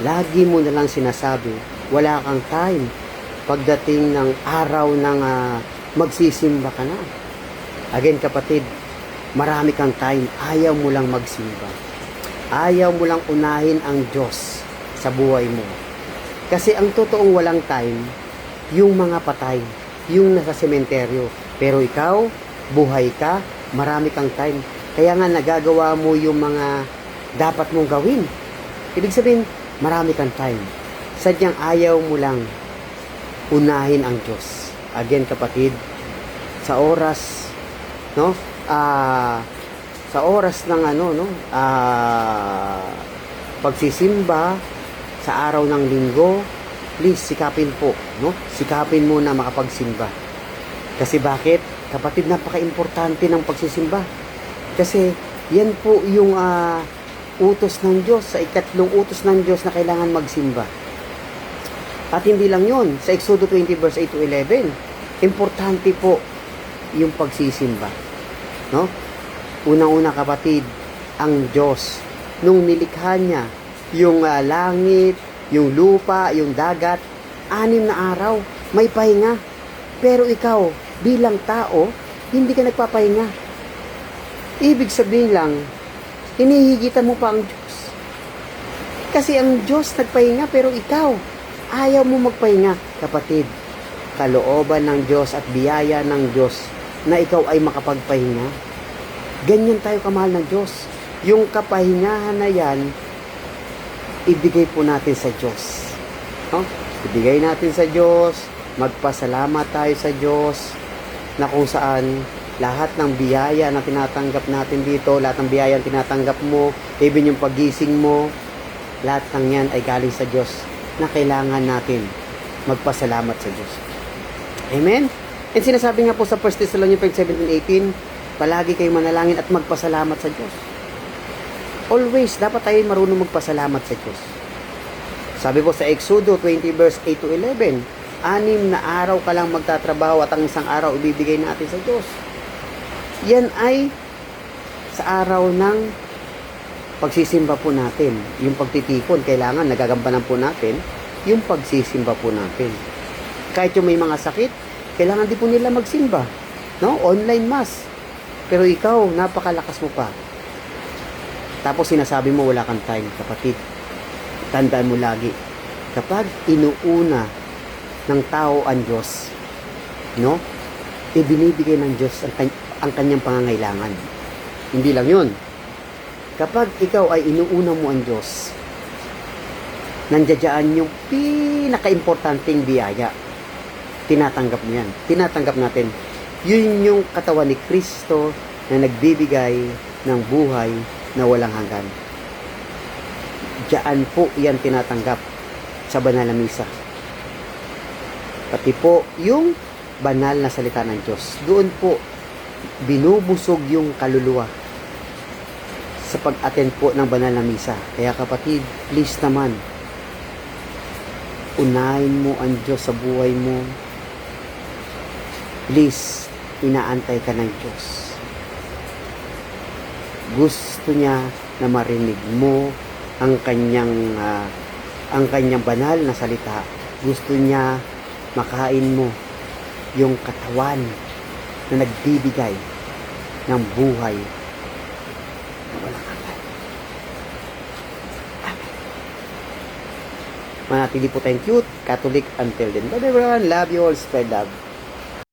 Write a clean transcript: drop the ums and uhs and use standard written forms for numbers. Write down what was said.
Lagi mo na lang sinasabi, wala kang time. Pagdating ng araw ng magsisimba ka na. Again kapatid, marami kang time, ayaw mo lang magsimba. Ayaw mo lang unahin ang Diyos sa buhay mo. Kasi ang totoong walang time, yung mga patay, yung nasa sementeryo. Pero ikaw, buhay ka, marami kang time. Kaya nga nagagawa mo yung mga dapat mong gawin. Ibig sabihin, marami kang time. Sadyang ayaw mo lang unahin ang Diyos. Again kapatid, sa oras, no? Sa oras ng pagsisimba, sa araw ng linggo, please sikapin po, no? Sikapin mo na makapagsimba. Kasi bakit? Kapatid, napaka-importante ng pagsisimba. Kasi yan po yung utos ng Diyos, sa ikatlong utos ng Diyos na kailangan magsimba. At hindi lang yun, sa Exodus 20 verse 8 to 11, importante po yung pagsisimba. No? Unang-una kapatid, ang Diyos, nung nilikha niya yung langit, yung lupa, yung dagat, 6 na araw, may pahinga. Pero ikaw, bilang tao, hindi ka nagpapahinga. Ibig sabihin lang, hinihigitan mo pa ang Diyos. Kasi ang Diyos nagpahinga, pero ikaw, ayaw mo magpahinga. Kapatid, kalooban ng Diyos at biyaya ng Diyos na ikaw ay makapagpahinga. Ganyan tayo kamahal ng Diyos. Yung kapahingahan na yan, ibigay po natin sa Diyos. No? Ibigay natin sa Diyos, magpasalamat tayo sa Diyos, na kung saan lahat ng biyaya na tinatanggap natin dito, lahat ng biyaya na tinatanggap mo, even yung pagising mo, lahat ng yan ay galing sa Diyos na kailangan natin magpasalamat sa Diyos. Amen? And sinasabi nga po sa 1 Thessalonians 17:18, palagi kayong manalangin at magpasalamat sa Diyos. Always, dapat tayo marunong magpasalamat sa Diyos. Sabi po sa Exodus 20 verse 8 to 11, 6 na araw ka lang magtatrabaho at ang isang araw ibibigay natin sa Diyos. Yan ay sa araw ng pagsisimba po natin. Yung pagtitipon, kailangan nagagampanan po natin yung pagsisimba po natin. Kahit yung may mga sakit, kailangan din po nila magsimba. No? Online mass. Pero ikaw, napakalakas mo pa. Tapos sinasabi mo wala kang time, kapatid. Tandaan mo lagi, kapag inuuna ng tao ang Diyos, no? Ibinibigay ng Diyos ang kanyang pangangailangan. Hindi lang yun. Kapag ikaw ay inuuna mo ang Diyos, nandiyan yung pinaka-importanting biyaya. Tinatanggap mo yan. Tinatanggap natin. Yun yung katawan ni Kristo na nagbibigay ng buhay na walang hanggan. Diyan po yan tinatanggap sa banal na misa. Pati po yung banal na salita ng Diyos. Doon po binubusog yung kaluluwa sa pag-attend po ng banal na misa. Kaya kapatid, please naman, unahin mo ang Diyos sa buhay mo. Please, inaantay ka ng Diyos. Gusto niya na marinig mo ang kanyang banal na salita. Gusto niya makain mo yung katawan na nagbibigay ng buhay na walang hanggan. Amen. Manatili po tayong cute, Catholic until then. Bye everyone. Love you all. Spread love.